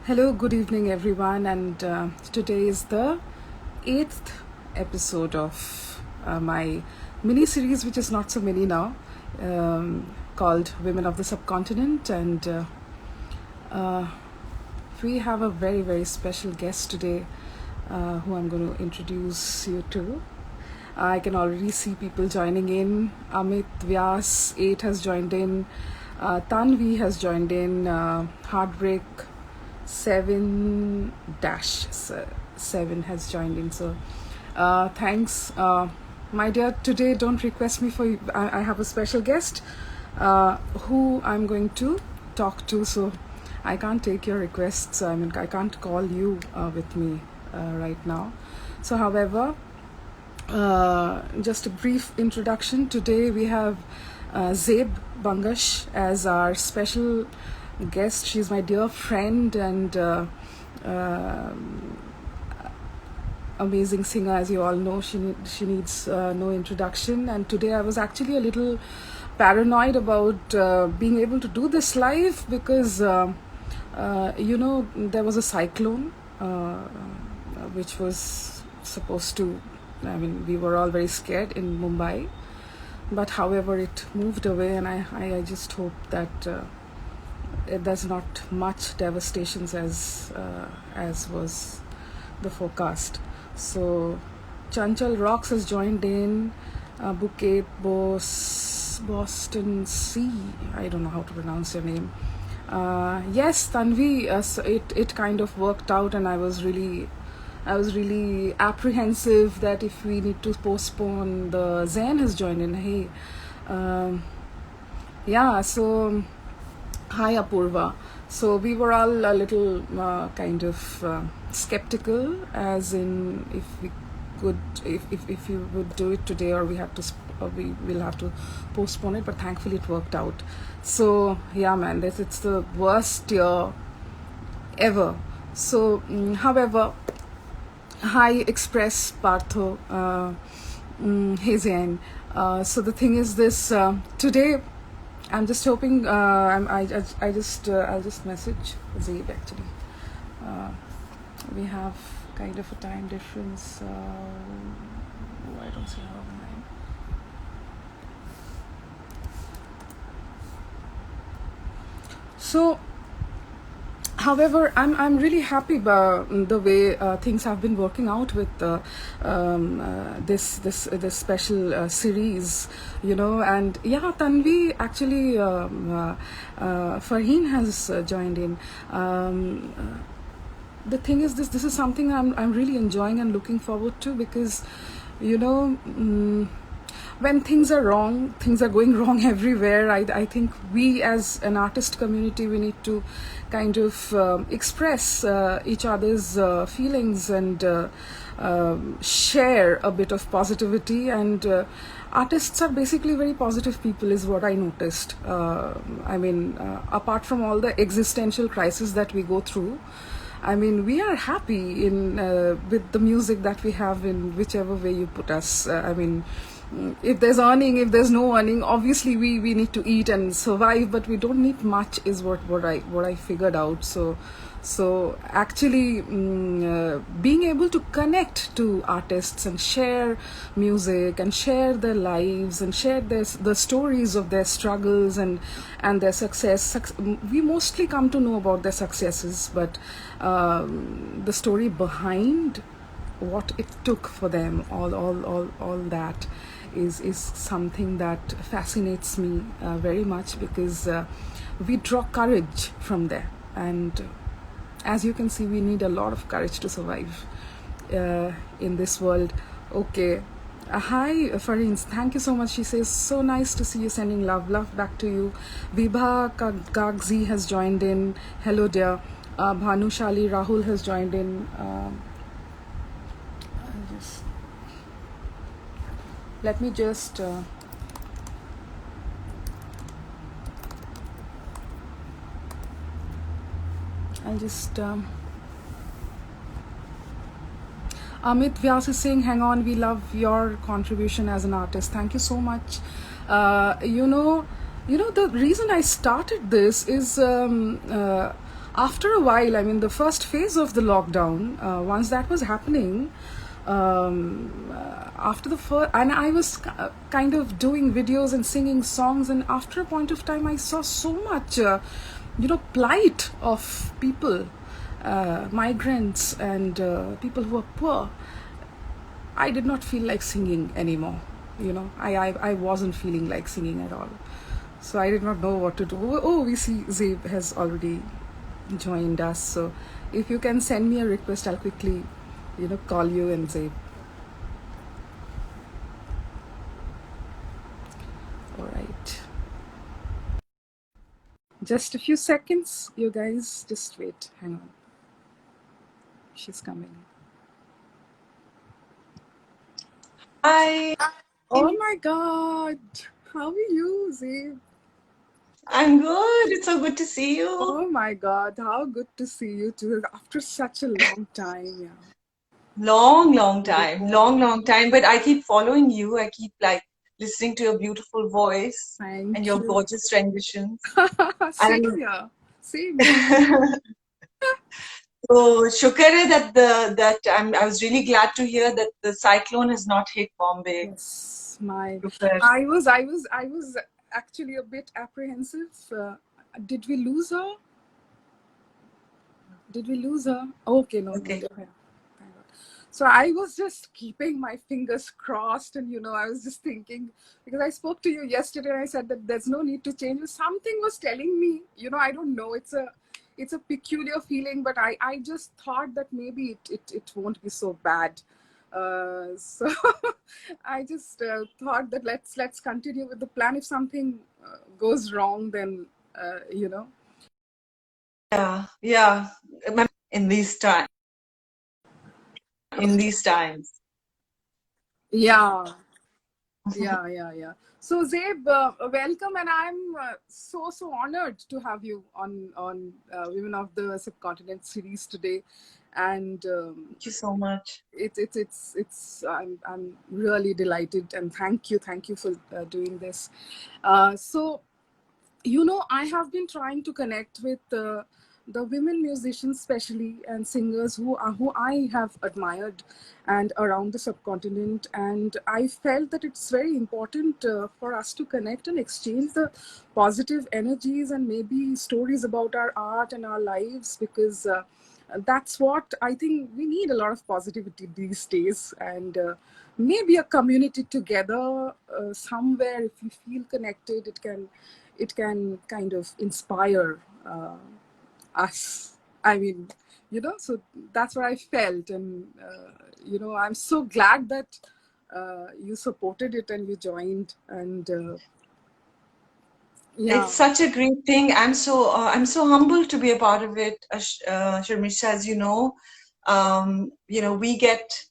Hello, good evening, everyone, and today is the 8th episode of my mini series, which is not so mini now, called Women of the Subcontinent. And we have a very, very special guest today who I'm going to introduce you to. I can already see people joining in. Amit Vyas 8 has joined in. Tanvi has joined in. Heartbreak 7-7 has joined in. So thanks. My dear, today don't request me for... I have a special guest who I'm going to talk to. So I can't take your requests. I mean, I can't call you with me right now. So however, just a brief introduction. Today we have Zeb Bangash as our special guest. She's my dear friend and amazing singer, as you all know. She needs no introduction. And today I was actually a little paranoid about being able to do this live because there was a cyclone which was supposed to, I mean, we were all very scared in Mumbai, but however it moved away, and I just hope that there's not much devastations as was the forecast. So Chanchal Rocks has joined in. Bouquet Boston C, I don't know how to pronounce your name. Yes, Tanvi, it kind of worked out, and I was really apprehensive that if we need to postpone. The Zain has joined in. Hey, so hi Apurva. So we were all a little kind of skeptical, as in if you would do it today, or we will have to postpone it. But thankfully it worked out. So yeah, man, it's the worst year ever. So however, hi Express Partho, hey Zain. So the thing is this, today I'm just hoping, I'll just message Zeb actually. We have kind of a time difference. I don't see how mine. So however, I'm really happy about the way things have been working out with this special series, and yeah, Tanvi actually, Farheen has joined in. The thing is, this is something I'm really enjoying and looking forward to, because when things are wrong, things are going wrong everywhere. I think we as an artist community, we need to kind of express each other's feelings and share a bit of positivity. And artists are basically very positive people, is what I noticed. Apart from all the existential crisis that we go through, I mean, we are happy with the music that we have, in whichever way you put us. If there's earning, if there's no earning, obviously we need to eat and survive, but we don't need much, is what I figured out. So actually being able to connect to artists and share music and share their lives and share the stories of their struggles and their success. We mostly come to know about their successes, but the story behind what it took for them, all that is something that fascinates me very much, because we draw courage from there. And as you can see, we need a lot of courage to survive in this world. Okay. Hi Fareen, thank you so much. She says, so nice to see you, sending love back to you. Vibha Gagzi has joined in. Hello dear. Bhanushali Rahul has joined in. Let me just Amit Vyas is saying, hang on, we love your contribution as an artist. Thank you so much. The reason I started this is after a while, I mean, the first phase of the lockdown, once that was happening, after the first, and I was kind of doing videos and singing songs, and after a point of time, I saw so much, plight of people, migrants, and people who are poor. I did not feel like singing anymore. I wasn't feeling like singing at all. So I did not know what to do. Oh, we see Zeb has already joined us. So if you can send me a request, I'll quickly, call you and Zeb. All right. Just a few seconds, you guys. Just wait. Hang on. She's coming. Hi. Oh my God. How are you, Zeb? I'm good. It's so good to see you. Oh my God. How good to see you too after such a long time. Yeah. Long time. But I keep following you. I keep listening to your beautiful voice and Thank your you. gorgeous renditions. Same And here. Same here. so shukar hai that I was really glad to hear that the cyclone has not hit Bombay. Yes, my. Shukar. I was actually a bit apprehensive. Did we lose her? Did we lose her? Okay, no. Okay. Yeah, thank God. So I was just keeping my fingers crossed, and I was just thinking, because I spoke to you yesterday, and I said that there's no need to change. Something was telling me, I don't know. It's a peculiar feeling, but I just thought that maybe it won't be so bad. So I just thought that let's continue with the plan. If something goes wrong, then Yeah. In these times. yeah. Yeah. So Zeb, welcome, and I'm so honored to have you on Women of the Subcontinent series today, and Thank you so much. it's I'm really delighted, and thank you for doing this. So I have been trying to connect with the women musicians, especially, and singers who I have admired, and around the subcontinent. And I felt that it's very important for us to connect and exchange the positive energies and maybe stories about our art and our lives, because that's what I think we need, a lot of positivity these days, and maybe a community together somewhere. If you feel connected, it can kind of inspire us. I mean, so that's what I felt. And I'm so glad that you supported it and you joined. And yeah. It's such a great thing. I'm so humbled to be a part of it, Sharmistha. As we get.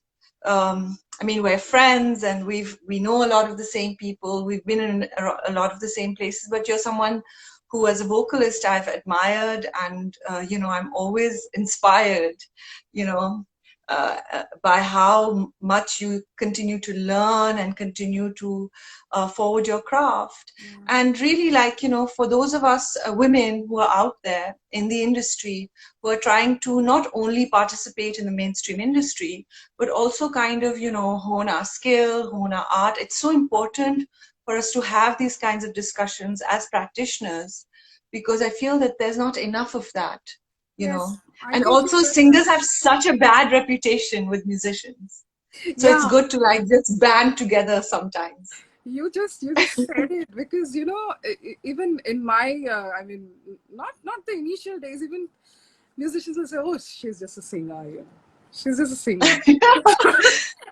I mean, we're friends, and we know a lot of the same people. We've been in a lot of the same places. But you're someone who, as a vocalist, I've admired, and I'm always inspired. You know, by how much you continue to learn and continue to forward your craft. And really, for those of us women who are out there in the industry, who are trying to not only participate in the mainstream industry, but also kind of, hone our skill, hone our art. It's so important for us to have these kinds of discussions as practitioners, because I feel that there's not enough of that, Yes, I and think you also said singers that. have such a bad reputation with musicians. So it's Yeah, good to just band together sometimes. you just said it, because even in my I mean, not the initial days, even musicians will say, oh, she's just a singer, she's just a singer.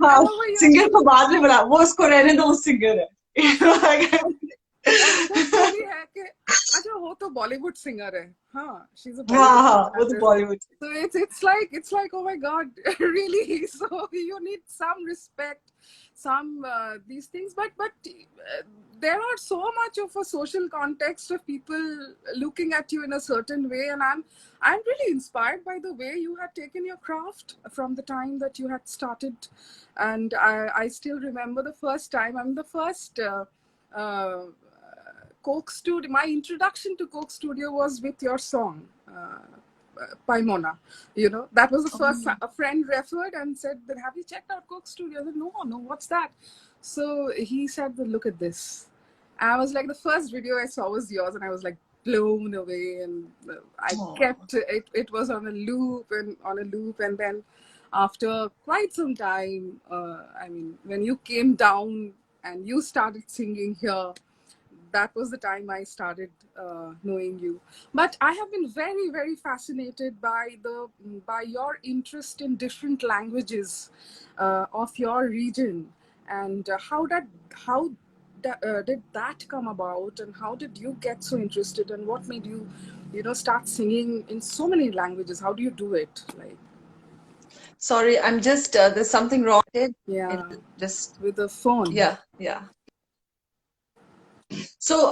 हाँ, And over here, singer को बाद में बना वो उसको रहने दो वो सिंगर है और वो भी है कि अच्छा वो तो बॉलीवुड सिंगर है, हाँ, she's a हाँ Bollywood हाँ वो तो singer. Bollywood So it's like oh my God, really. So you need some respect, some these things, but there are so much of a social context of people looking at you in a certain way, and I'm really inspired by the way you had taken your craft from the time that you had started. And I still remember the first time. I'm the first. Uh, Coke Studio. My introduction to Coke Studio was with your song. Paimona. That was the first, Oh. a friend referred and said that, have you checked out Coke Studio? I said, no, what's that? So he said, well, look at this. And I was like, the first video I saw was yours, and I was like blown away, and I Oh. kept it. It was on a loop, and then after quite some time, when you came down and you started singing here, that was the time I started knowing you. But I have been very, very fascinated by your interest in different languages of your region, and how did that come about, and how did you get so interested, and what made you, start singing in so many languages? How do you do it? Like, Sorry, I'm just there's something wrong. It yeah, just with the phone. yeah, yeah. So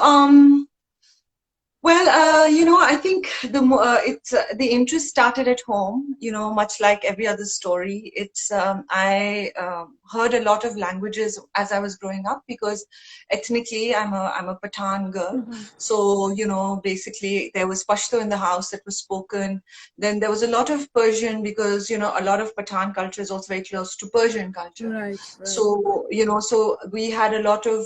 well, I think the interest started at home. Much like every other story. I heard a lot of languages as I was growing up because ethnically I'm a Pathan girl. Mhm. So basically there was Pashto in the house that was spoken. Then there was a lot of Persian because a lot of Pathan culture is also very close to Persian culture. Right, right. So we had a lot of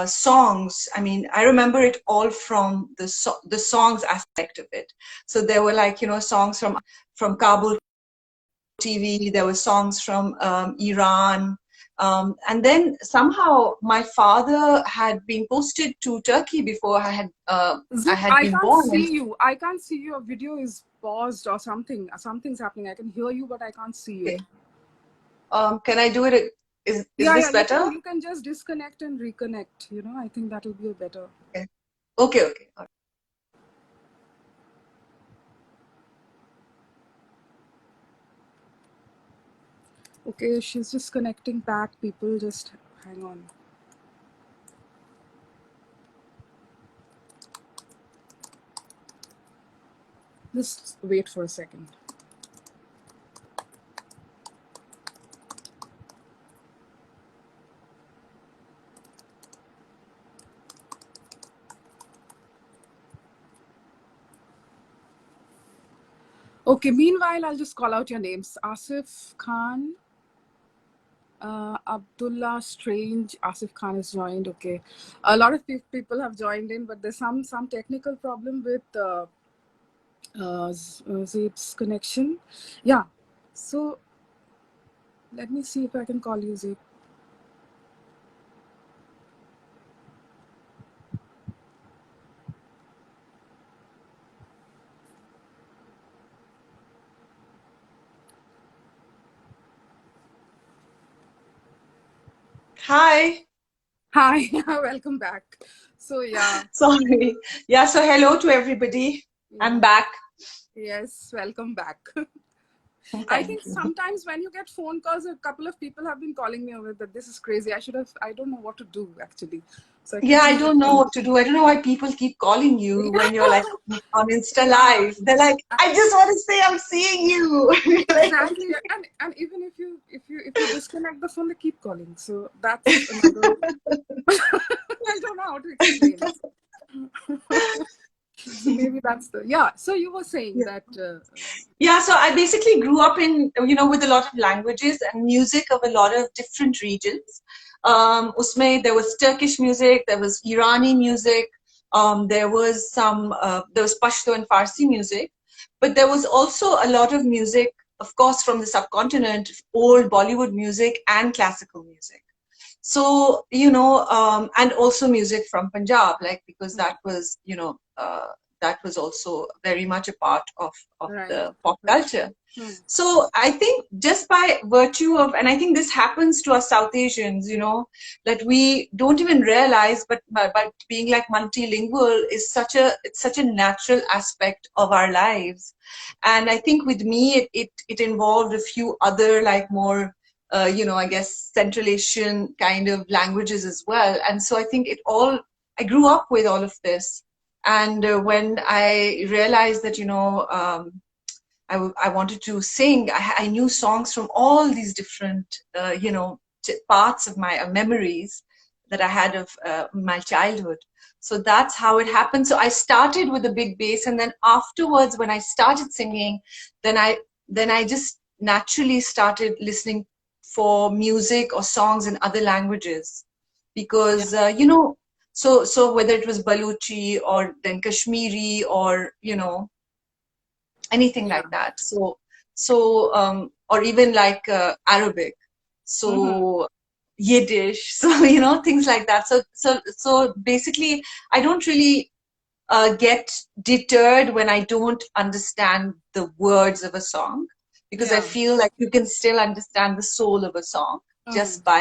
songs. I mean, I remember it all from the songs aspect of it. So there were like songs from Kabul TV. There were songs from Iran. And then somehow my father had been posted to Turkey before I Zip, had I been can't born. see you. I can't see you. Your video is paused or something. Something's happening. I can hear you, but I can't see you. Okay. Can I do it? Is Yeah. this You better? can just disconnect and reconnect. I think that'll be a better. Okay. Okay. All right. Okay, she's just connecting back. People, just hang on. Just wait for a second. Okay, meanwhile, I'll just call out your names. Asif Khan, Abdullah Strange. Asif Khan is joined. Okay, a lot of people have joined in, but there's some technical problem with Zeb's connection. Yeah, so let me see if I can call you, Zeb. Hi. Hi, welcome back. So yeah, Sorry. Yeah. So hello to everybody. I'm yeah, back. yes, welcome back. I think Thank you. sometimes when you get phone calls, a couple of people have been calling me over that this is crazy. I don't know what to do actually. So I Yeah, keep I on don't know listening. what to do. I don't know why people keep calling you when you're like on Insta Yeah, Live. They're like, I just want to say I'm seeing you. Like, exactly. And even if you disconnect the phone, they keep calling. So that's another. I don't know how to explain. So maybe that's the, yeah. So you were saying yeah. that. Yeah, so I basically grew up in, with a lot of languages and music of a lot of different regions. Usme, there was Turkish music, there was Irani music, there was Pashto and Farsi music, but there was also a lot of music, of course, from the subcontinent, old Bollywood music and classical music. So, and also music from Punjab, like, because that was also very much a part of Right, the pop right. culture. So I think just by virtue of, and I think this happens to us South Asians, that we don't even realize, but being like multilingual is it's such a natural aspect of our lives. And I think with me, it involved a few other like more, I guess Central Asian kind of languages as well. And so I think I grew up with all of this. And when I realized that, I wanted to sing. I knew songs from all these different, parts of my memories that I had of my childhood. So that's how it happened. So I started with a big bass, and then afterwards, when I started singing, then I just naturally started listening for music or songs in other languages, because you know, so whether it was Baluchi or then Kashmiri or anything Yeah. like that. Or even like Arabic. Mm-hmm. So Yiddish. So things like that. So basically, I don't really get deterred when I don't understand the words of a song, because I Yeah. feel like you can still understand the soul of a song Mm. just by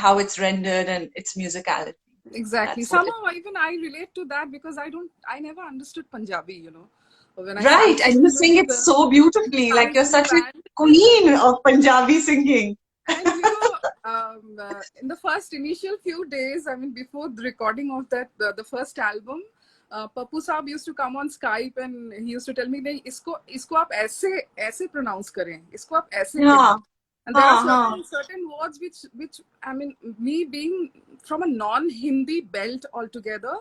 how it's rendered and its musicality. Exactly. That's what it. Somehow even I relate to that because I never understood Punjabi, When I Right, started and you singing with sing it so beautifully. Like you're thousand such a band. queen of Punjabi singing. And in the first initial few days, I mean, before the recording of the first album, Papu Saab used to come on Skype and he used to tell me, "नहीं इसको आप ऐसे pronounce करें, इसको आप ऐसे Yeah. कहें." And there are Uh-huh. certain words which I mean, me being from a non-Hindi belt altogether,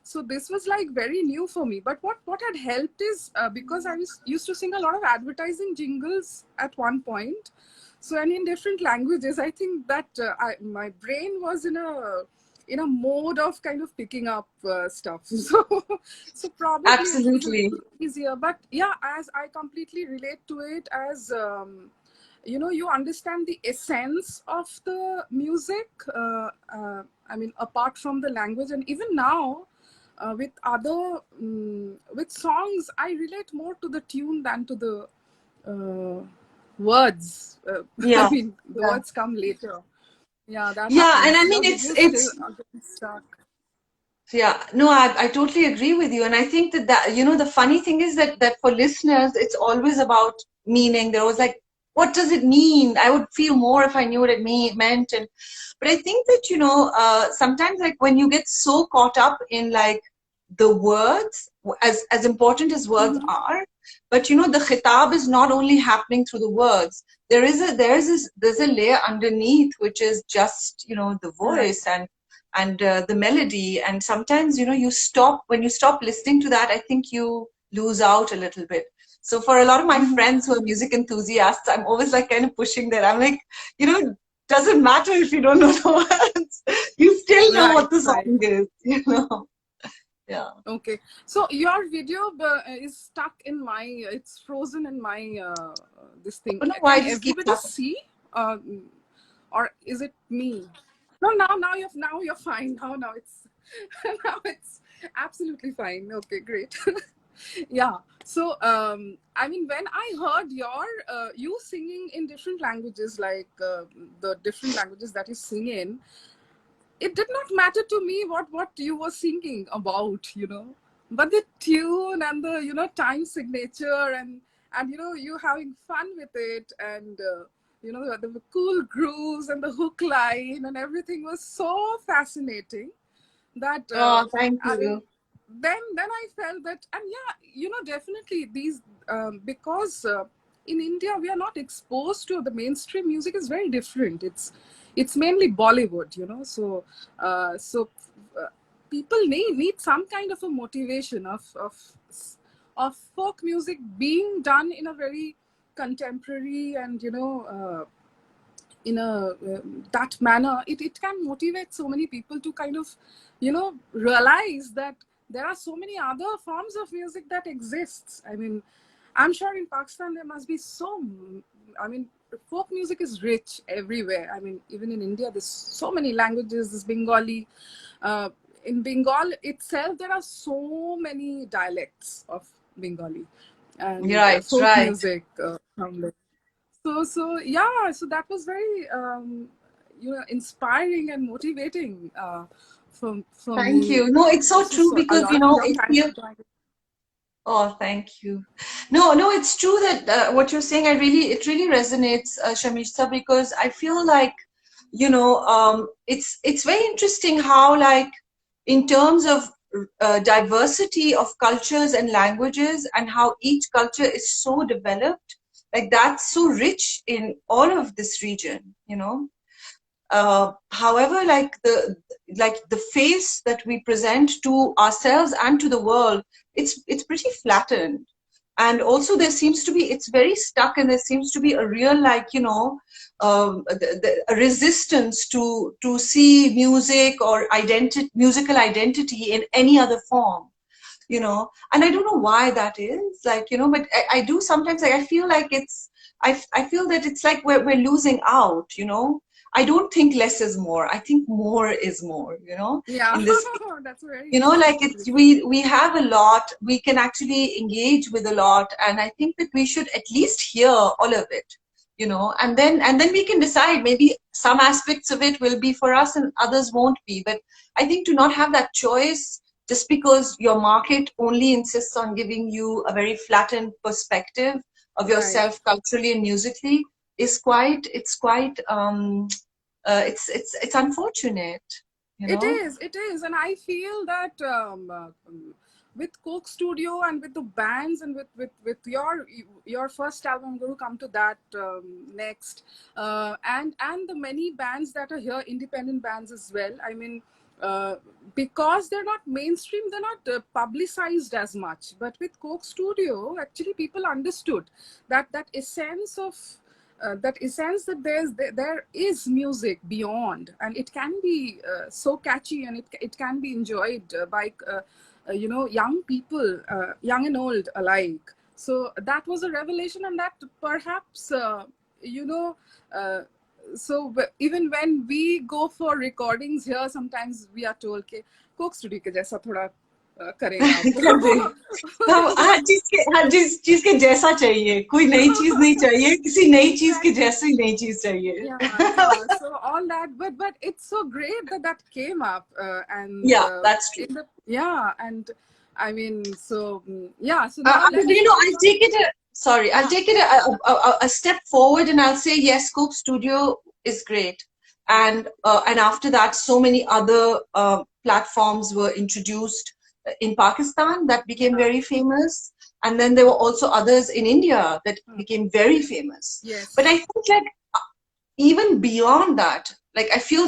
so this was like very new for me. But what had helped is because I used to sing a lot of advertising jingles at one point. So, and in different languages, I think that my brain was in a mode of kind of picking up stuff. So probably it was a Absolutely. little easier. But yeah, as I completely relate to it as you understand the essence of the music. I mean, apart from the language, and even now with with songs, I relate more to the tune than to the words. I Yeah. mean, the Yeah. words come later. Yeah, that Yeah, and I happens. mean Your videos still it's are getting stuck. yeah, no, I totally agree with you. And I think that the funny thing is that for listeners, it's always about meaning. They're always like, what does it mean? I would feel more if I knew what it meant. But I think that, sometimes like when you get so caught up in like the words, as important as words Mm-hmm. are, but the khitab is not only happening through the words. There's a layer underneath, which is just, the Right. voice and the melody. And sometimes when you stop listening to that, I think you lose out a little bit. So for a lot of my Mm-hmm. friends who are music enthusiasts, I'm always like kind of pushing that. I'm like, doesn't matter if you don't know the words, you still know Right. what the Right. song is. Yeah. Okay. So your video is stuck in my. It's frozen in my this thing. Oh no, why Can just keep everybody talking? see? Uh, or is it me? No, now you're fine. Now it's now it's absolutely fine. Okay, great. Yeah. So I mean, when I heard you singing in different languages, like the different languages that you sing in, it did not matter to me what you were singing about. But the tune and the time signature and you having fun with it, and the cool grooves and the hook line and everything was so fascinating that Oh, thank I mean, you. then I felt that. And yeah, definitely these because in India we are not exposed to the mainstream music is very different. It's mainly Bollywood. So uh, people need some kind of a motivation of folk music being done in a very contemporary and in a that manner. It can motivate so many people to kind of realize that there are so many other forms of music that exists. I mean, I'm sure in Pakistan there must be I mean, folk music is rich everywhere. I mean, even in India there's so many languages. There's Bengali. uh, in Bengal itself there are so many dialects of Bengali and Right, folk right. music from there. So yeah, so that was very inspiring and motivating for Thank me. you. No, it's so So, true so a because lot of young it talent feels. are joining. Oh, thank you. No, it's true that what you're saying, it really resonates, Sharmistha, because I feel like, it's very interesting how, like, in terms of diversity of cultures and languages, and how each culture is so developed, like that's so rich in all of this region. however, like the face that we present to ourselves and to the world, it's pretty flattened. And also there seems to be, it's very stuck, and there seems to be a real, like, you know, a resistance to see music or musical identity in any other form, you know. And I don't know why that is, like, you know, but I do sometimes, like, I feel like I feel that it's like we're losing out, you know. I don't think less is more. I think more is more, you know, Yeah, in this, that's very you know, like, interesting. it's, we have a lot, we can actually engage with a lot, and I think that we should at least hear all of it, you know, and then we can decide, maybe some aspects of it will be for us and others won't be. But I think to not have that choice just because your market only insists on giving you a very flattened perspective of Right. yourself culturally and musically is quite, it's unfortunate, you know. It is, and I feel that with Coke Studio and with the bands and with your first album, I'm going to come to that next, and the many bands that are here, independent bands as well. I mean, because they're not mainstream, they're not publicized as much. But with Coke Studio, actually, people understood that essence of that there is music beyond, and it can be so catchy, and it can be enjoyed by you know, young people, young and old alike. So that was a revelation, and that perhaps you know, even when we go for recordings here, sometimes we are told कि Coke Studio के जैसा थोड़ा करें कर दे। आप। हम हर चीज के जैसा चाहिए, कोई नई चीज नहीं चाहिए, किसी नई चीज के Exactly. जैसी नई चीज चाहिए। Yeah, so all that, but it's so great that came up, and Yeah, that's true. and I mean, so yeah, so now let's You know, talk I'll about, take it I'll yeah, take it a step forward, and I'll say yes, Coke Studio is great. And after that, so many other platforms were introduced in Pakistan that became yeah, very famous. And then there were also others in India that became very famous. But I yes, think, like, even beyond that, like, I feel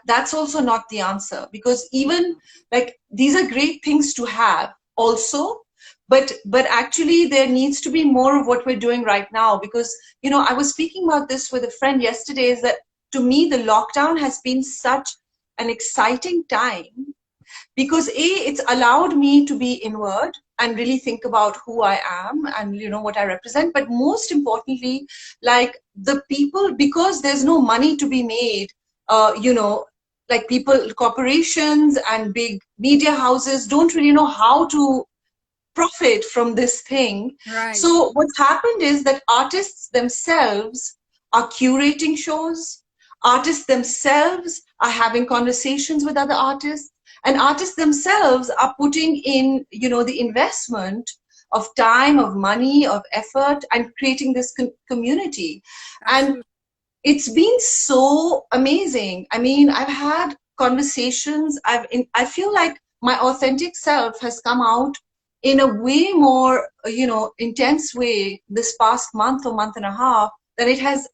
that's also not the answer, because even, like, these are great things to have also, but actually there needs to be more of what we're doing right now. Because, you know, I was speaking about this with a friend yesterday, is that to me the lockdown has been such an exciting time, because it's allowed me to be inward and really think about who I am and, you know, what I represent. But most importantly, like, the people, because there's no money to be made, you know, like, people, corporations and big media houses don't really know how to profit from this thing. right, So what's happened is that artists themselves are curating shows, artists themselves are having conversations with other artists, and artists themselves are putting in, you know, the investment of time, of money, of effort, and creating this community. And absolutely, it's been so amazing. I mean, I've had conversations, I feel like my authentic self has come out in a way more, you know, intense way this past month or month and a half than it has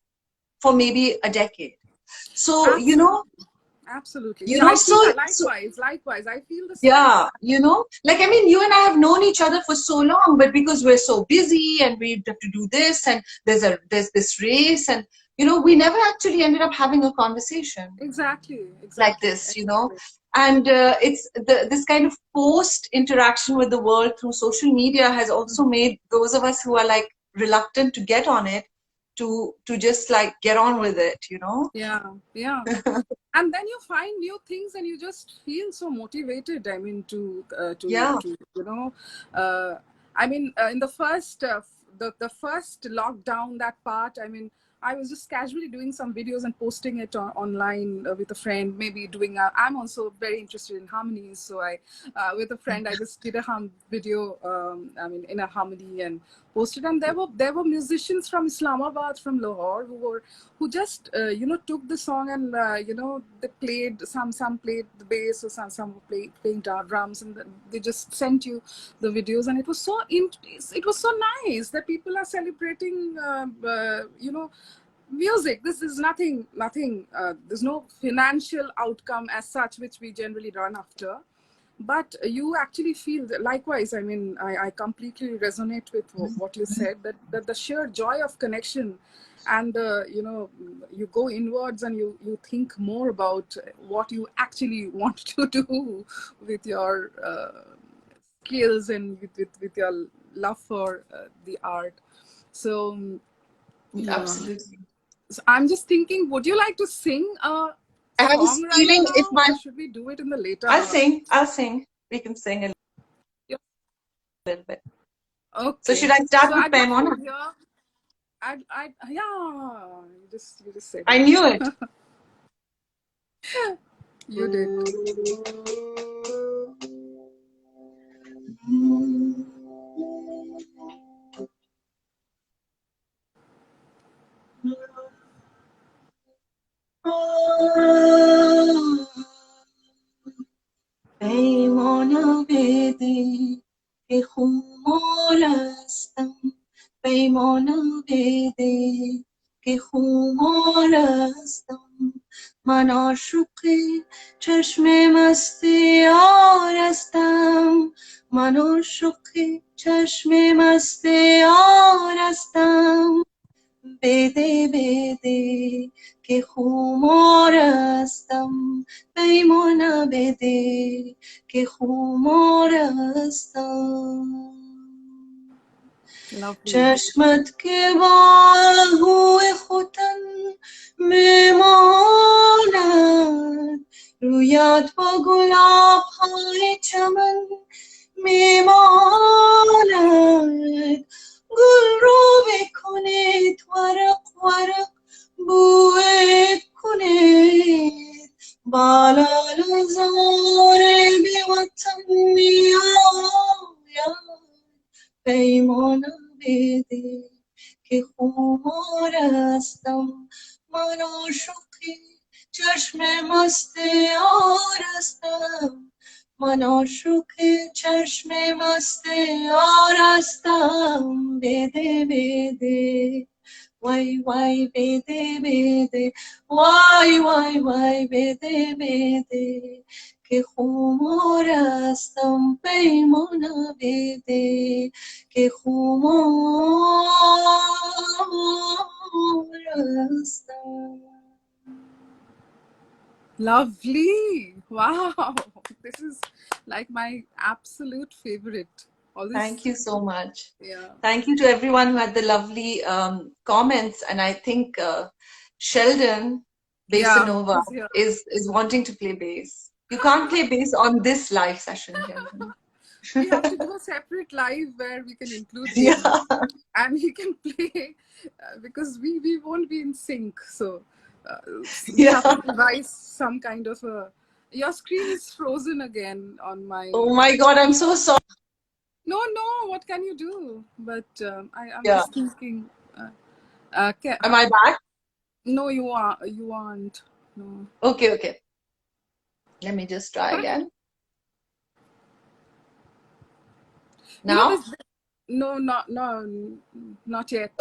for maybe a decade. So, absolutely, absolutely. you Yeah, know, I feel so, that so likewise. I feel the same yeah, exact. you know, like, I mean, you and I have known each other for so long, but because we're so busy and we have to do this, and there's this race, and, you know, we never actually ended up having a conversation like this, you know. Exactly. And it's this kind of post interaction with the world through social media has also made those of us who are, like, reluctant to get on it to just, like, get on with it, you know. Yeah, yeah. And then you find new things, and you just feel so motivated. I mean, Yeah, to you know, uh, I mean, in the first the first lockdown, that part, I mean, I was just casually doing some videos and posting it online with a friend, maybe doing I'm also very interested in harmonies, so I with a friend I just did a video, I mean, in a harmony, and posted. And there were musicians from Islamabad, from Lahore, who just you know, took the song, and you know, they played some played the bass, or some were playing drums, and they just sent you the videos. And it was it was so nice that people are celebrating you know, music. This is nothing. There's no financial outcome as such, which we generally run after. But you actually feel that, likewise. I mean, I completely resonate with what you said. That the sheer joy of connection, and you go inwards and you think more about what you actually want to do with your skills and with your love for the art. So yeah. Absolutely. So I'm just thinking, would you like to sing a I have a song right feeling now, if my... or should we do it in the later I'll hours? sing. We can sing a Yeah. little bit. Okay. So should I start So with I'd love Paimona? to hear. Yeah. You just said I it. knew it. You did. پیمان بده که خمار هستم پیمان بده که خمار هستم من عاشق چشم مست یار هستم من عاشق چشم مست یار هستم بده بده که خمار هستم پیمان بده که خمار هستم چشمت که با آهوی خوتن میماند رویت با گلاب های چمن میماند گل رو بکنید ورق ورق بوی کنید بالال زار بی وطن میآید پیمان بده که خمار هستم من عاشقی چشم مست یار هستم من عاشق چشم مست یار هستم بده بده وای وای بده بده وای وای وای بده بده که خمار هستم پیمان بده که خمار هستم. Lovely. Wow. This is like my absolute favorite. All this, Thank you so much. Yeah. Thank you to everyone who had the lovely comments. And I think Sheldon Basanova is wanting to play bass. You can't play bass on this live session, Sheldon. We have to do a separate live where we can include him and he can play because we won't be in sync. So we have to devise some kind of a... Your screen is frozen again on my... Oh my God, I'm so sorry. No, what can you do? But I'm just thinking... Am I back? No, you aren't. No. Okay. Let me just try again. Now? No, not yet.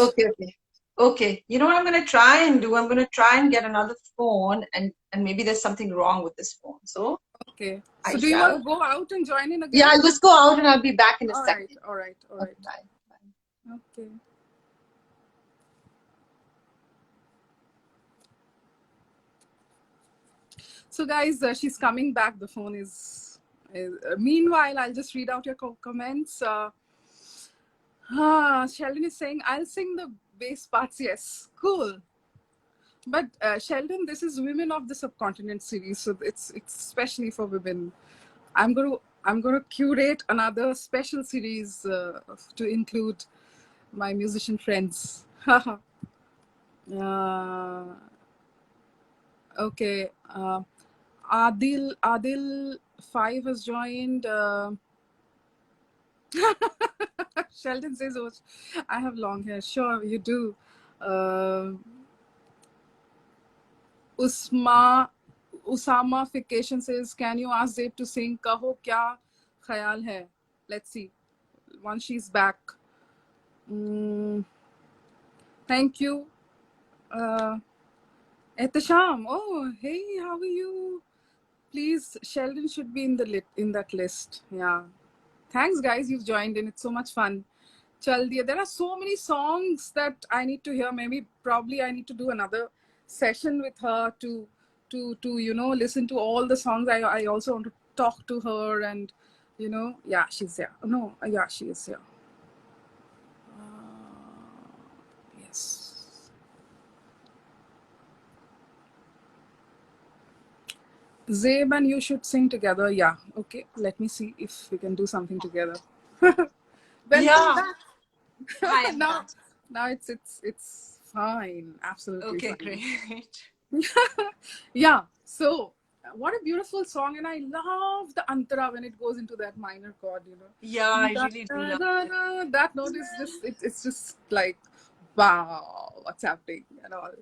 Okay. You know what I'm going to try and do? I'm going to try and get another phone and maybe there's something wrong with this phone. So, okay. So do you want to go out and join in again? Yeah, I'll just go out and I'll be back in a second. All right. Okay, bye. Okay. So guys, she's coming back. The phone is meanwhile, I'll just read out your comments. Sheldon is saying, I'll sing the bass parts. Yes, cool. But Sheldon, this is Women of the Subcontinent series, so it's especially for women. I'm gonna curate another special series to include my musician friends. Okay. Adil 5 has joined. Sheldon says, oh, I have long hair. Sure, you do. Usama-fication says, can you ask Zeb to sing Kaho Kya Khayal Hai? Let's see. Once she's back. Thank you. Ehtisham. Oh, hey, how are you? Please, Sheldon should be in the in that list. Yeah. Thanks, guys. You've joined in. It's so much fun. Chal diya. There are so many songs that I need to hear. Maybe, probably, I need to do another session with her to listen to all the songs. I also want to talk to her and yeah, she's here. No, yeah, she is here. Yes. Zeb and you should sing together. Yeah. Okay. Let me see if we can do something together. Welcome back. Hi, I'm now, back. now it's fine. Absolutely Okay, fine. great. Yeah. So, what a beautiful song, and I love the antara when it goes into that minor chord. Yeah, I really do love it. That note is just it's just like wow, what's happening and all.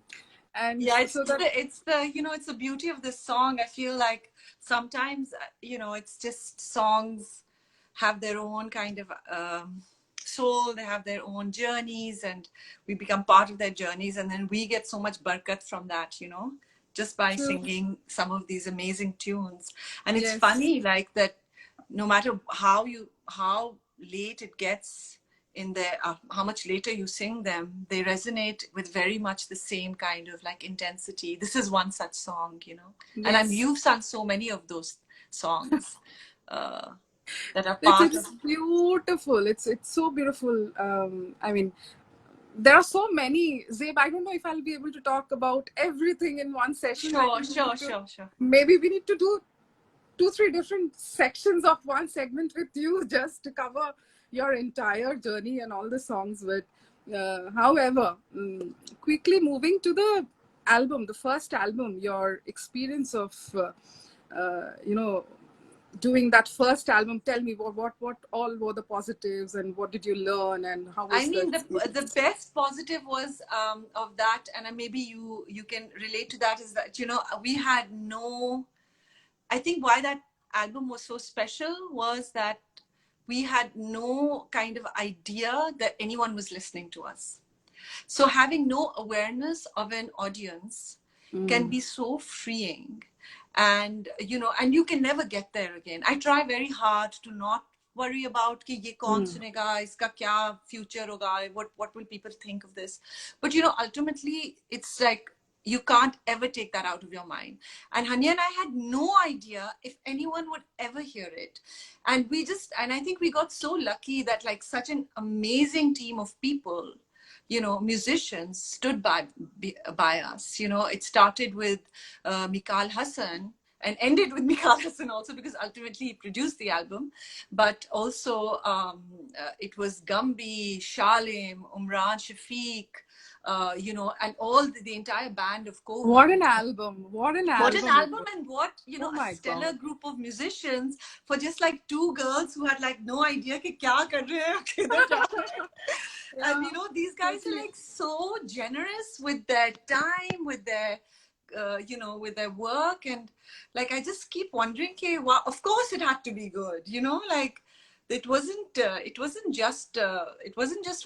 And Yeah, so that it's the beauty of this song. I feel like sometimes it's just songs have their own kind of soul. They have their own journeys, and we become part of their journeys, and then we get so much barakat from that, just by true. singing some of these amazing tunes. And it's Yes. funny, like that. No matter how late it gets in there, how much later you sing them, they resonate with very much the same kind of like intensity. This is one such song, and Yes. you've sung so many of those songs that are It's part of. it's beautiful. It's so beautiful. I mean, there are so many. Zeb, I don't know if I'll be able to talk about everything in one session. I Sure, think sure. maybe we need to do 2-3 different sections of one segment with you just to cover your entire journey and all the songs. But however, quickly moving to the album, the first album, your experience of doing that first album. Tell me what all were the positives and what did you learn and how I was the mean, the experience? best positive was of that, and maybe you can relate to that, is that we had no. I think why that album was so special was that we had no kind of idea that anyone was listening to us. So having no awareness of an audience can be so freeing. And and you can never get there again. I try very hard to not worry about ki ye kaun sunega, iska kya future hoga, what will people think of this. But ultimately it's like you can't ever take that out of your mind. And Haniya and I had no idea if anyone would ever hear it. And I think we got so lucky that like such an amazing team of people, musicians stood by us. It started with Mikal Hassan and ended with Mikal Hassan also, because ultimately he produced the album. But also it was Gumby, Shalim, Umran Shafiq, and all the entire band of Kohat. What an album! What an What an album it album, was! and what, Oh a my stellar god! group of musicians for just like two girls who had like no idea ki kya kar rahe hain, kidhar ja rahe hain. And Yeah, these guys are totally. like so generous with their time, with their with their work. And like I just keep wondering, okay, well, of course it had to be good, like it wasn't just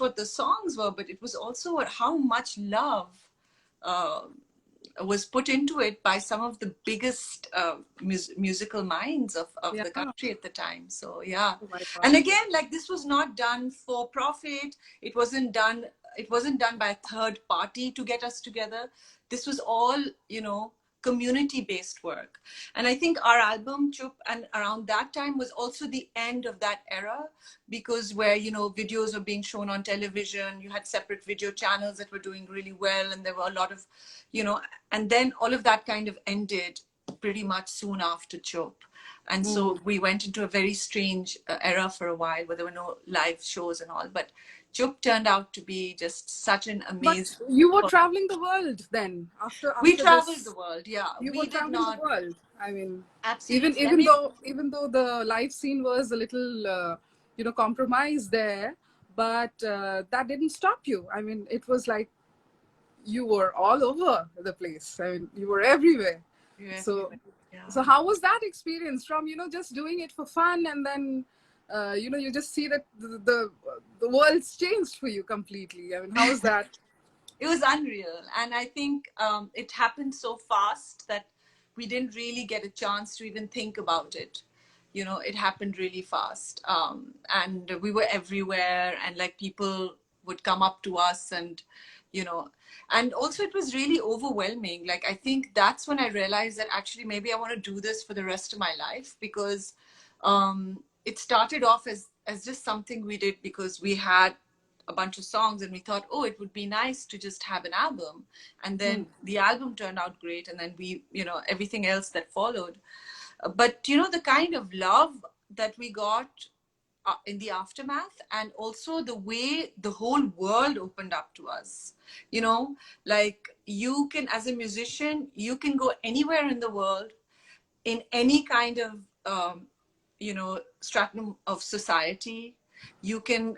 what the songs were, but it was also how much love uh, was put into it by some of the biggest musical minds of Yeah. the country at the time. So yeah. Oh my god. And again, like this was not done for profit. It wasn't done by a third party to get us together. This was all community based work. And I think our album Chup, and around that time, was also the end of that era, because where videos were being shown on television, you had separate video channels that were doing really well, and there were a lot of and then all of that kind of ended pretty much soon after Chup. And so we went into a very strange era for a while, where there were no live shows and all. But Chup turned out to be just such an But amazing. you were traveling the world then We after traveled the this. world, yeah. You were We did traveling the not. world. I mean, even Absolutely. I even mean, though even though the live scene was a little compromised there, but that didn't stop you. I mean, it was like you were all over the place. I mean, you were everywhere. you're So everywhere. Yeah. so how was that experience from just doing it for fun, and then you just see that the world's changed for you completely? I mean, how was that? it was unreal. And I think it happened so fast that we didn't really get a chance to even think about it. You know, it happened really fast. And we were everywhere, and like people would come up to us, and, you know, and also it was really overwhelming. Like, I think that's when I realized that actually maybe I want to do this for the rest of my life, because it started off as just something we did because we had a bunch of songs and we thought, oh, it would be nice to just have an album. And then the album turned out great, and then we, you know, everything else that followed. But you know, the kind of love that we got in the aftermath, and also the way the whole world opened up to us, you know, like you can, as a musician, you can go anywhere in the world, in any kind of you know, stratum of society. You can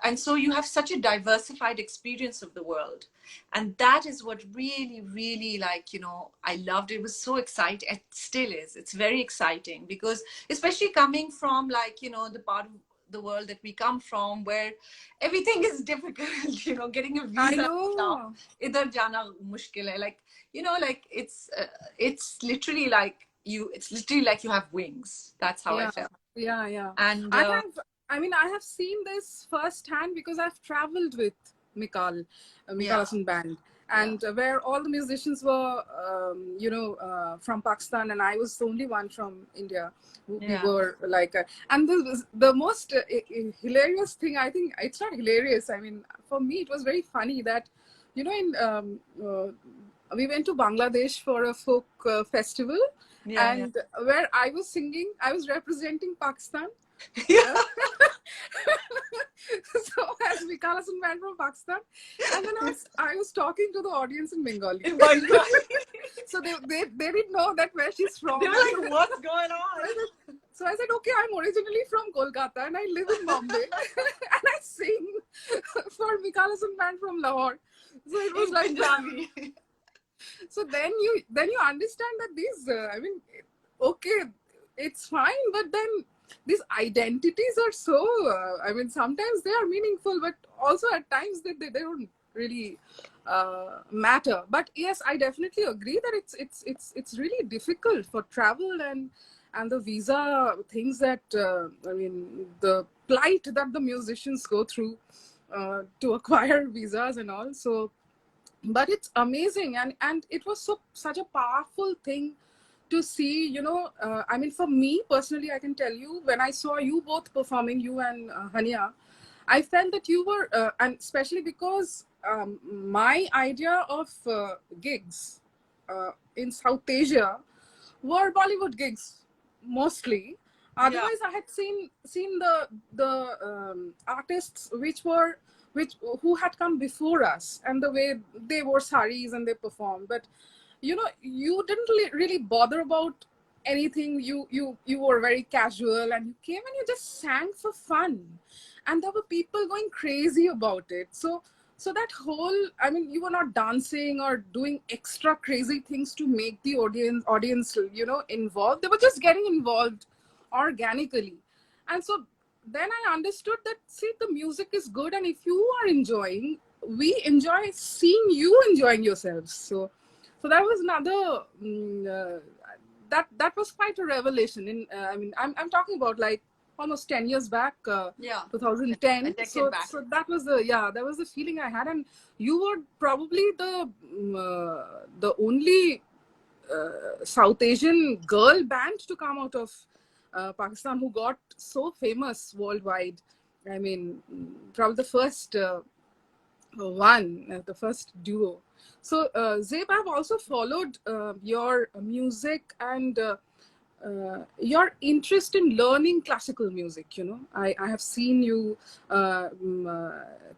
and so you have such a diversified experience of the world, and that is what really, really, like, you know, I loved. It was so exciting. It still is. It's very exciting, because especially coming from, like, you know, the part of the world that we come from, where everything is difficult, you know, getting a visa, I know. idhar jana mushkil hai. Like, you know, like it's literally like you have wings. That's how I felt. Yeah. And I have seen this firsthand because I've traveled with Mikal band, and where all the musicians were, from Pakistan, and I was the only one from India. We were like, and the most hilarious thing, I think, it's not hilarious. I mean, for me, it was very funny that, you know, we went to Bangladesh for a folk festival, and where I was singing, I was representing Pakistan. So as Mikal band from Pakistan, and then I was talking to the audience in Bengali. So they didn't know that where she's from. They were like, what's going on? So I said, okay, I'm originally from Kolkata and I live in Bombay and I sing for Mikal band from Lahore. So it was like Punjabi. So then you understand that these, okay, it's fine, but then these identities are so, sometimes they are meaningful, but also at times they don't really matter. But yes, I definitely agree that it's really difficult for travel and the visa things that, the plight that the musicians go through to acquire visas and all. So, but it's amazing, and it was such a powerful thing to see, you know. For me personally, I can tell you, when I saw you both performing, you and Haniya, I felt that you were, and especially because my idea of gigs in South Asia were Bollywood gigs mostly. Otherwise, I had seen the artists who had come before us, and the way they wore saris and they performed. But you know, you didn't really bother about anything. You were very casual, and you came and you just sang for fun, and there were people going crazy about it. So that whole, you were not dancing or doing extra crazy things to make the audience, you know, involved. They were just getting involved organically. And so then I understood that, see, the music is good, and if you are enjoying, we enjoy seeing you enjoying yourselves. So that was another that was quite a revelation. I'm talking about like almost 10 years back, 2010. So that was the feeling I had, and you were probably the only South Asian girl band to come out of Pakistan who got so famous worldwide. Probably the first the first duo. So Zeb, I've also followed your music and your interest in learning classical music. You know, I have seen you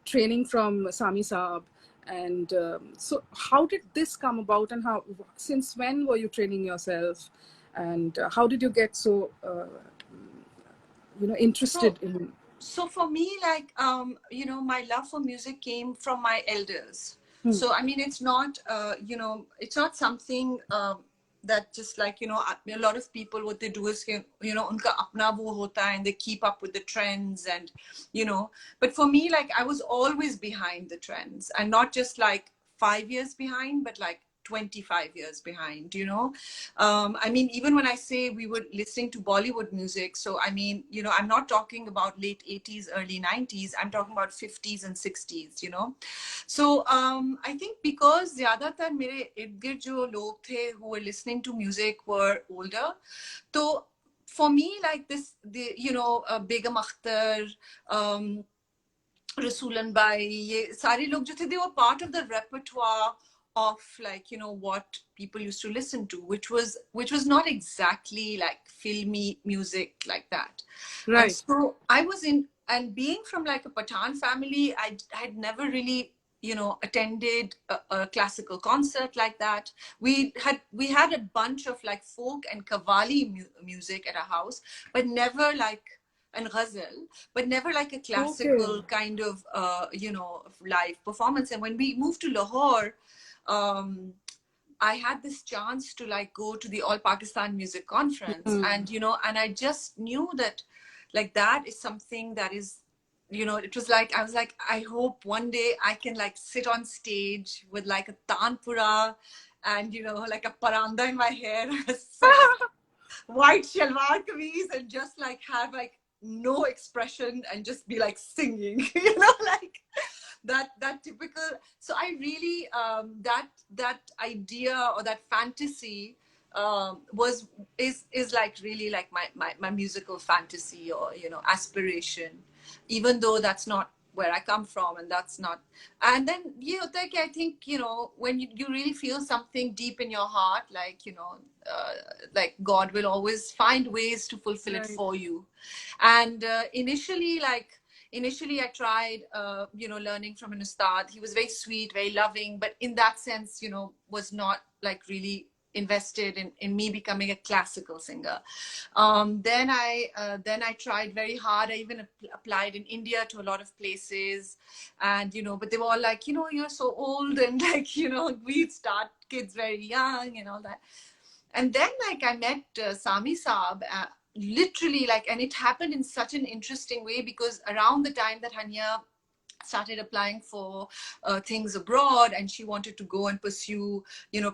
training from Sami Saab, and so how did this come about, and since when were you training yourself, and how did you get so interested in? So for me, like my love for music came from my elders. So it's not it's not something that just like, a lot of people, what they do is, unka apna wo hota hai, and they keep up with the trends and, but for me, like I was always behind the trends, and not just like 5 years behind, but like 25 years behind, I mean, even when I say we were listening to Bollywood music, so I mean, I'm not talking about late 80s, early 90s, I'm talking about 50s and 60s, so I think because zyadatar mere ird-gird jo log the who were listening to music were older, so for me, like this, Begum Akhtar, Rasulan Bai, ye sare log jo the, they were part of the repertoire of like, what people used to listen to, which was not exactly like filmy music like that. Right. And so I was in, and being from like a Pathan family, I had never really, attended a classical concert like that. We had a bunch of like folk and Qawwali music at our house, but never like, and ghazal, but never like a classical kind of, live performance. And when we moved to Lahore, I had this chance to like go to the All Pakistan Music Conference, and and I just knew that like that is something that is, it was like, I was like, I hope one day I can like sit on stage with like a tanpura and like a paranda in my hair, white shalwar kameez, and just like have like no expression and just be like singing, like that typical. So I really that idea or that fantasy is like really like my musical fantasy or aspiration, even though that's not where I come from, and that's not. And then I think when you really feel something deep in your heart, like like God will always find ways to fulfill it for you. And initially I tried learning from an ustad. He was very sweet, very loving, but in that sense was not like really invested in me becoming a classical singer. Then I tried very hard. I even applied in India to a lot of places, and but they were all like, you're so old, and like we start kids very young and all that. And then like I met Sami Saab, literally like, and it happened in such an interesting way, because around the time that Haniya started applying for things abroad, and she wanted to go and pursue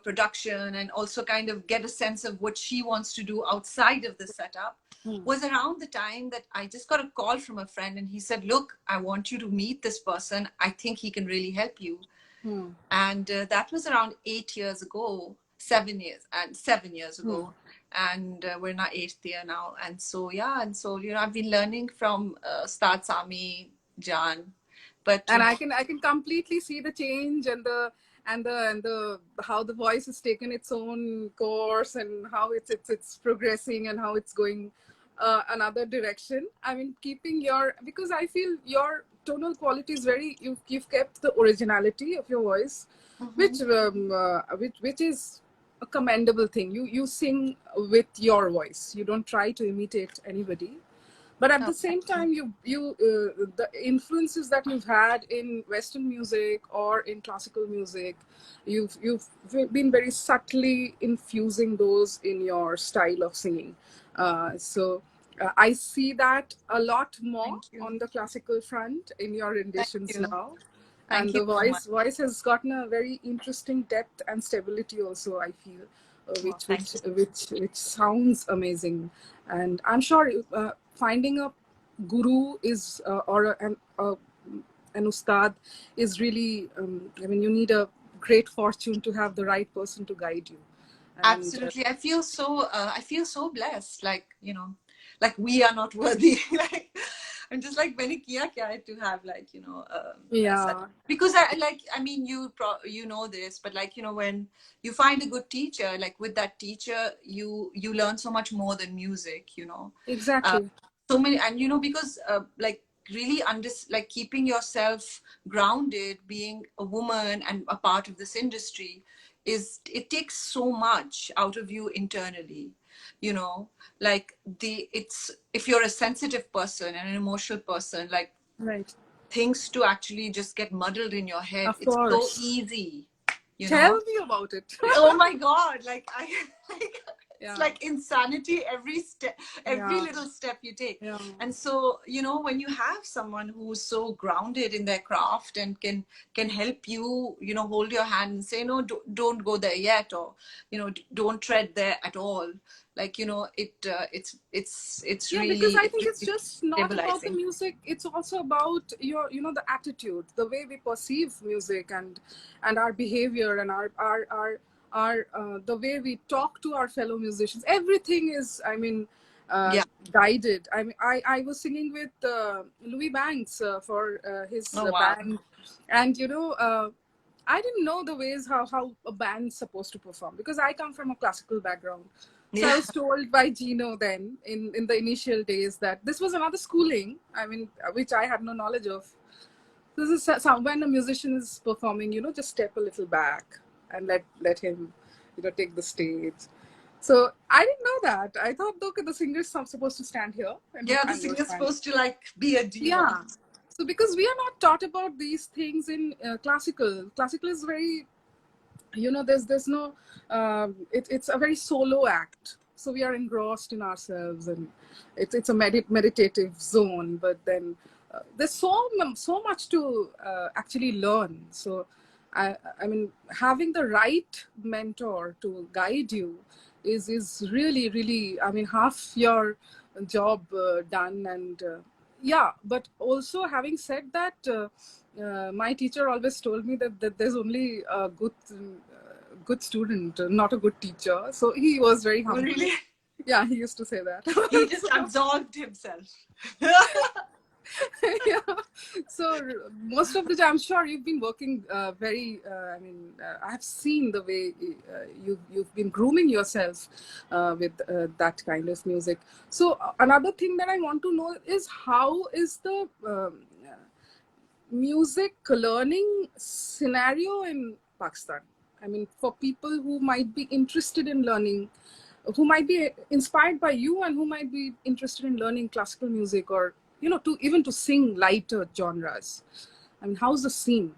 production, and also kind of get a sense of what she wants to do outside of the setup, was around the time that I just got a call from a friend, and he said, look, I want you to meet this person, I think he can really help you. And that was around 8 years ago, 7 years ago. And we're in our 8th year now. And so I've been learning from Ustad Sami Jan. But and I can completely see the change, and the how the voice has taken its own course, and how it's progressing, and how it's going another direction. I mean, keeping your, because I feel your tonal quality is very, you've kept the originality of your voice, which is a commendable thing. You sing with your voice. You don't try to imitate anybody. But at the same time, the influences that you've had in Western music or in classical music, you've been very subtly infusing those in your style of singing. So I see that a lot more on the classical front in your renditions now. And the voice has gotten a very interesting depth and stability also, I feel, which sounds amazing. And I'm sure finding a guru is or an ustad is really, I mean, you need a great fortune to have the right person to guide you. And, absolutely, I feel so blessed, like like we are not worthy. Like I'm just like, मैंने किया क्या है to have like because I mean you know this, but like when you find a good teacher, like with that teacher you learn so much more than music, exactly. So many, and because like really like keeping yourself grounded, being a woman and a part of this industry, it takes so much out of you internally, like it's, if you're a sensitive person and an emotional person, like Right. things to actually just get muddled in your head, Of it's so course. easy you Tell know. me about it. Oh my God, like like Yeah. it's like insanity every step, every Yeah. little step you take. Yeah. And so, you know, when you have someone who's so grounded in their craft and can help you, you know, hold your hand and say, no, don't go there yet, or, you know, don't tread there at all. Like, you know, it's Yeah, really, because I think it's really just not about the stabilizing. music. It's also about your, you know, the attitude, the way we perceive music, and our behavior, and our the way we talk to our fellow musicians. Everything is, I mean, uh, Yeah. guided. I mean, I was singing with Louis Banks for his Oh wow. band, and you know. I didn't know the ways how a band's supposed to perform, because I come from a classical background. So I Yeah. was told by Gino then in the initial days that this was another schooling, I mean, which I had no knowledge of. This is when a musician is performing, you know, just step a little back and let him, you know, take the stage. So I didn't know that. I thought, okay, the singer's supposed to stand here Yeah, the and go singer's stand. supposed to like be a diva. Yeah. So because we are not taught about these things in classical is very, you know, there's no it's a very solo act, so we are engrossed in ourselves, and it's a meditative zone, but then there's so much to actually learn. So I mean, having the right mentor to guide you is really, I mean, half your job done. And yeah, but also having said that, my teacher always told me that there's only a good student, not a good teacher. So he was very Oh, humble. really? Yeah, he used to say that. He just So, absolved himself. yeah. So most of the time, I'm sure you've been working very. I mean, I've seen the way you've been grooming yourself with that kind of music. So another thing that I want to know is, how is the music learning scenario in Pakistan? I mean, for people who might be interested in learning, who might be inspired by you, and who might be interested in learning classical music, or, you know, to even to sing lighter genres. I mean, how's the scene?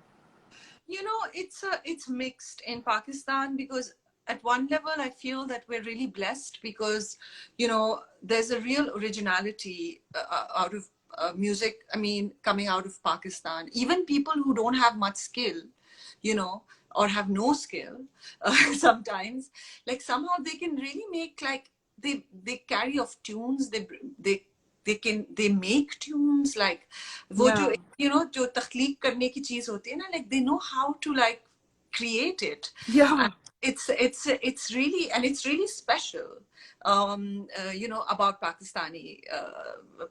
You know, it's mixed in Pakistan, because at one level I feel that we're really blessed, because, you know, there's a real originality out of music, I mean, coming out of Pakistan. Even people who don't have much skill, you know, or have no skill, sometimes, like somehow they can really make, like, they carry off tunes, they they make tunes, like वो जो, Yeah, you know, जो तख्लीक करने की चीज होती है ना, like they know how to like create it. yeah, And it's really, and it's really special, you know, about Pakistani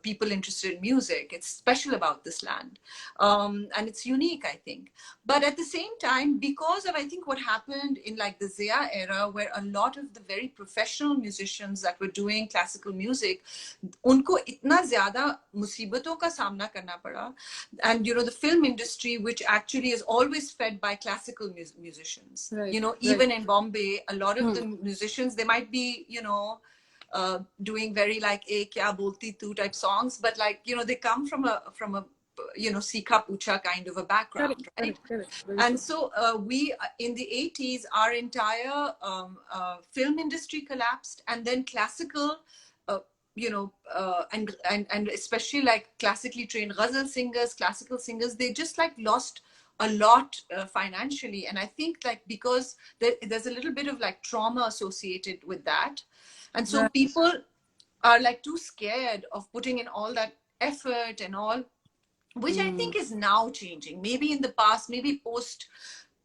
people interested in music. It's special about this land, and it's unique, I think. But at the same time, because of, I think, what happened in like the Zia era, where a lot of the very professional musicians that were doing classical music, उनको इतना ज़्यादा मुसीबतों का सामना करना पड़ा, and, you know, the film industry, which actually is always fed by classical musicians, right, you know, right. even in Bombay, a lot of the musicians, they might be, you know, doing very like a kya bolti tu type songs, but like, you know, they come from a you know, Sikha Pucha kind of a background, right? Very And true. so we, in the 80s, our entire film industry collapsed, and then classical, you know, and especially like classically trained ghazal singers, classical singers, they just like lost a lot financially. And I think like because there's a little bit of like trauma associated with that, and so Right. people are like too scared of putting in all that effort and all, which I think is now changing. Maybe in the past, maybe post,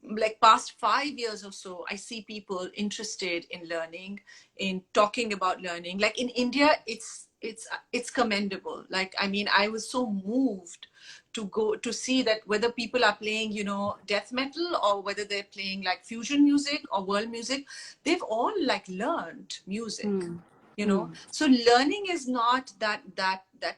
like past 5 years or so, I see people interested in learning, in talking about learning. Like in India, it's commendable. Like, I mean, I was so moved to go to see that whether people are playing, you know, death metal, or whether they're playing like fusion music or world music, they've all like learned music, you know. So learning is not that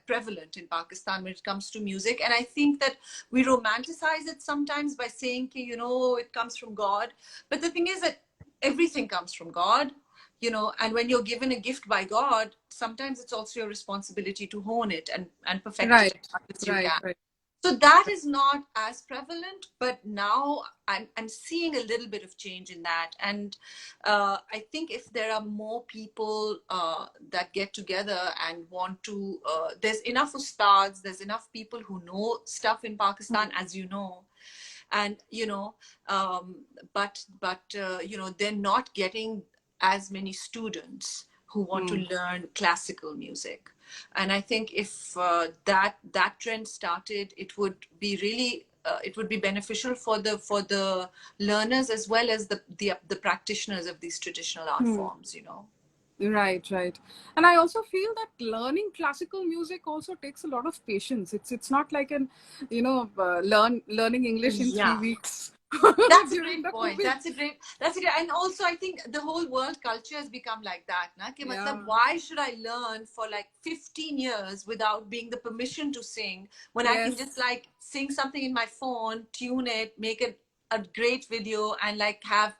prevalent in Pakistan when it comes to music. And I think that we romanticize it sometimes by saying, you know, it comes from God. But the thing is that everything comes from God, you know, and when you're given a gift by God, sometimes it's also your responsibility to hone it and perfect it Right, as much as you right, can. right. So that is not as prevalent, but now I'm seeing a little bit of change in that. And I think if there are more people that get together and want to, there's enough ustads, there's enough people who know stuff in Pakistan, as you know. And, but they're not getting as many students who want to learn classical music. And I think if that trend started, it would be really it would be beneficial for the learners as well as the practitioners of these traditional art forms. Right, right. And I also feel that learning classical music also takes a lot of patience. It's not like learning English in 3 weeks. That's a great point. That's a great. And also I think the whole world culture has become like that. Why should I learn for like 15 years without being the permission to sing when I can just like sing something in my phone, tune it, make it a great video, and like have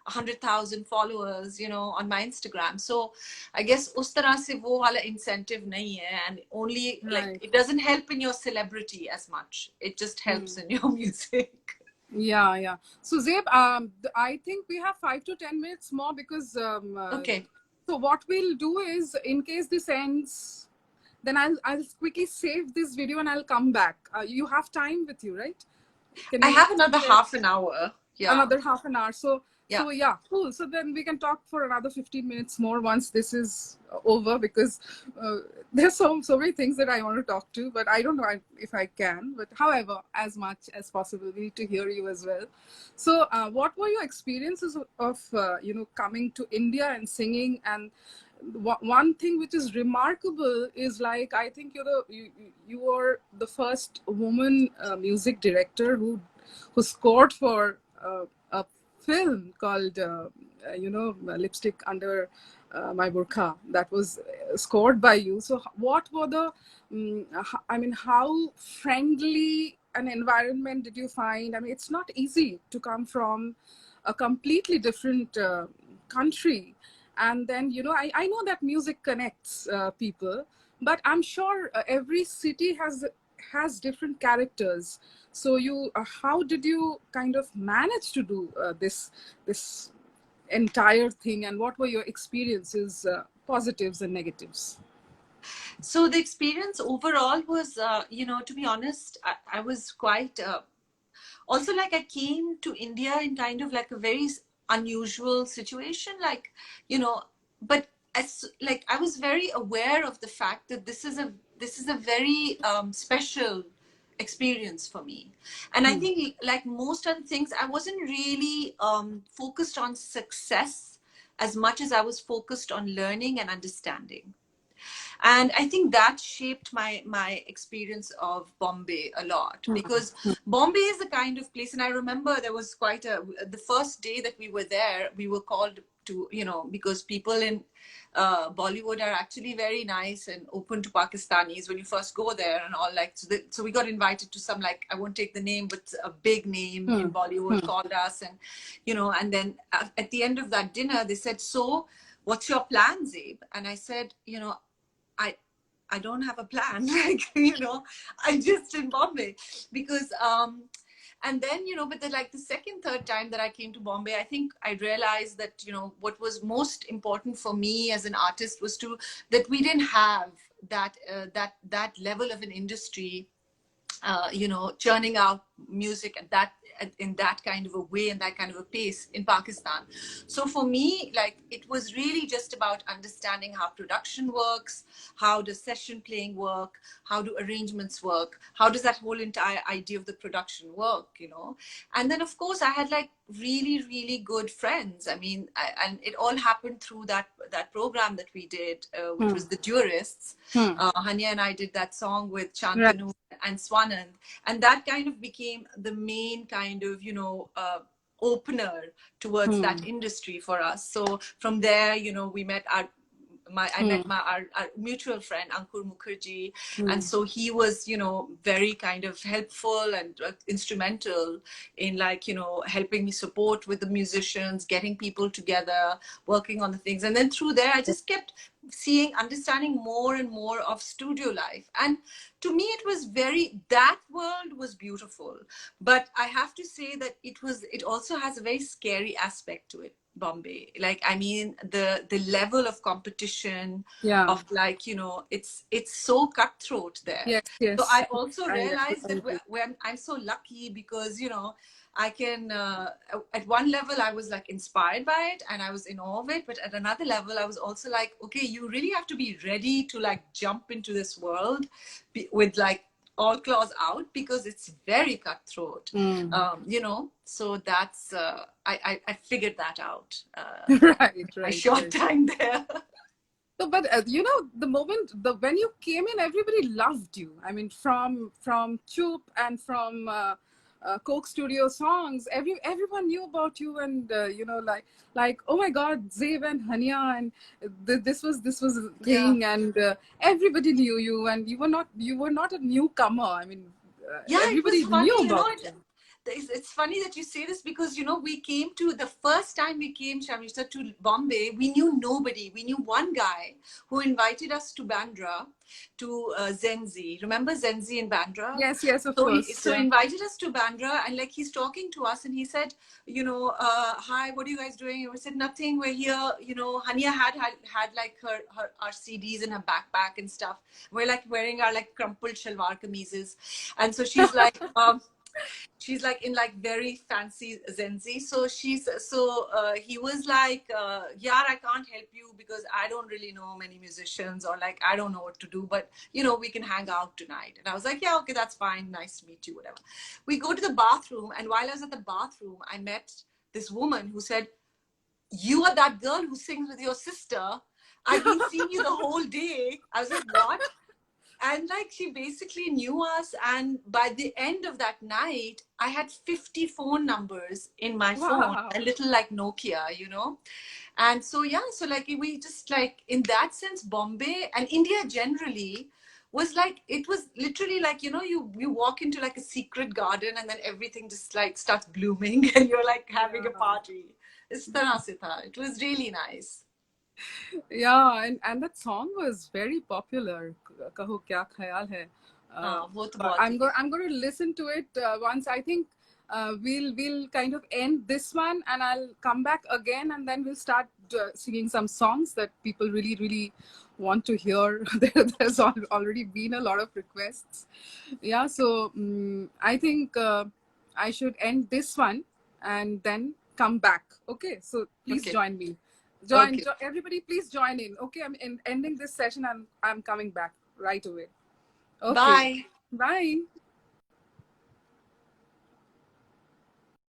100,000 followers, on my Instagram. So I guess us tarah se wo wala incentive nahi hai, and only like it doesn't help in your celebrity as much. It just helps in your music. Yeah. So Zeb, I think we have 5 to 10 minutes more because okay. So what we'll do is, in case this ends, then I'll quickly save this video and I'll come back. You have time with you, right? I have another half an hour. Yeah. Another half an hour. So yeah, cool. So then we can talk for another 15 minutes more once this is over, because there's so many things that I want to talk to, but I don't know if I can. But however, as much as possible, we need to hear you as well. So what were your experiences of coming to India and singing? And one thing which is remarkable is, like, I think you were the first woman music director who scored for a film called Lipstick Under My Burkha, that was scored by you. So what were the how friendly an environment did you find? I mean, it's not easy to come from a completely different country, and then I know that music connects people, but I'm sure every city has different characters. So how did you kind of manage to do this entire thing, and what were your experiences, positives and negatives? So the experience overall was, to be honest, I was quite, also like I came to India in kind of like a very unusual situation, like, but I was very aware of the fact that this is a very special experience for me. And I think, like most other things, I wasn't really focused on success as much as I was focused on learning and understanding. And I think that shaped my experience of Bombay a lot, because Bombay is the kind of place, and I remember there was the first day that we were there, we were called to, because people in Bollywood are actually very nice and open to Pakistanis when you first go there and all, like, so we got invited to some, like, I won't take the name, but a big name in Bollywood called us, and, and then at the end of that dinner, they said, so what's your plan, Zeb? And I said, I don't have a plan, like, I'm just in Bombay, because, and then, but the second, third time that I came to Bombay, I think I realized that, what was most important for me as an artist was that we didn't have that level of an industry, churning out music in that kind of a way and that kind of a pace in Pakistan. So for me, like, it was really just about understanding how production works, how does session playing work, how do arrangements work, how does that whole entire idea of the production work, And then, of course, I had like really, really good friends. I mean, and it all happened through that program that we did, which was The Jurists. Haniya and I did that song with Shantanu and Swanand, and that kind of became the main kind of opener towards that industry for us. So from there, we met I met our mutual friend Ankur Mukherjee, and so he was, you know, very kind of helpful and instrumental in, like, you know, helping me support with the musicians, getting people together, working on the things. And then through there, I just kept understanding more and more of studio life. And to me, it was that world was beautiful. But I have to say that it also has a very scary aspect to it, Bombay. Like, I mean, the level of competition, of, like, you know, it's so cutthroat there. Yes, So yes. I also I realized that agree. when I'm so lucky because, you know, I can, at one level, I was like inspired by it and I was in awe of it. But at another level, I was also like, okay, you really have to be ready to like jump into this world with like all claws out, because it's very cutthroat. You know, so that's, I figured that out. My short time there. So, but you know, the moment when you came in, everybody loved you. I mean, from Chup and from Coke Studio songs, everyone knew about you, and you know, like oh my God, Zeb and Haniya, and this was a thing, and everybody knew you, and you were not a newcomer. I mean, Yeah, it everybody was funny, knew you know. about you. It's funny that you say this because, you know, we came to the first time we came, Sharmistha, to Bombay, we knew nobody. We knew one guy who invited us to Bandra, to Zenzi. Remember Zenzi in Bandra? Yes, yes, of So course. he invited us to Bandra, and like he's talking to us and he said, you know, hi, what are you guys doing? And we said, nothing, we're here. You know, Haniya had like our CDs in her backpack and stuff. We're like wearing our like crumpled shalwar kameezes. And so she's like, she's like in like very fancy Zenzi. So he was like, yeah, I can't help you because I don't really know many musicians, or like, I don't know what to do, but you know, we can hang out tonight. And I was like, yeah, okay, that's fine. Nice to meet you, whatever. We go to the bathroom. And while I was at the bathroom, I met this woman who said, you are that girl who sings with your sister. I've been seeing you the whole day. I was like, what? And like, she basically knew us. And by the end of that night, I had 50 phone numbers in my phone, a little like Nokia, you know. And so, yeah, so like we just like, in that sense, Bombay and India generally was like, it was literally like, you know, you walk into like a secret garden and then everything just like starts blooming and you're like having a party. Is tarah se tha. It was really nice. Yeah, and that song was very popular. Kaho kya khayal hai. I'm going to listen to it once. I think we'll kind of end this one, and I'll come back again, and then we'll start singing some songs that people really want to hear. There's already been a lot of requests. Yeah, so I think I should end this one and then come back. Okay, so please join me. Everybody, please join in. Okay, I'm ending this session and I'm coming back right away. Okay. Bye. Bye.